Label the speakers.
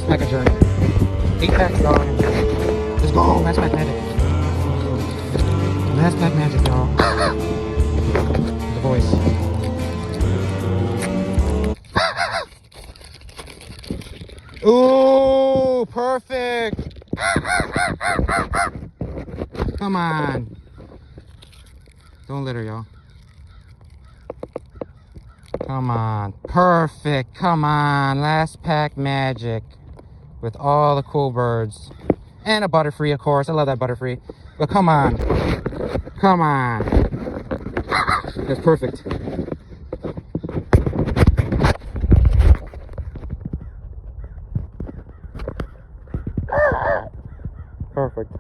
Speaker 1: pack of journey. 8 packs, y'all. Let's go. Last pack magic. Last pack magic, y'all. The voice. Ooh, perfect. Come on. Don't litter, y'all. Come on. Perfect. Come on. Last pack magic. With all the cool birds. And a Butterfree, of course. I love that Butterfree. But come on. Come on. That's perfect. Perfect.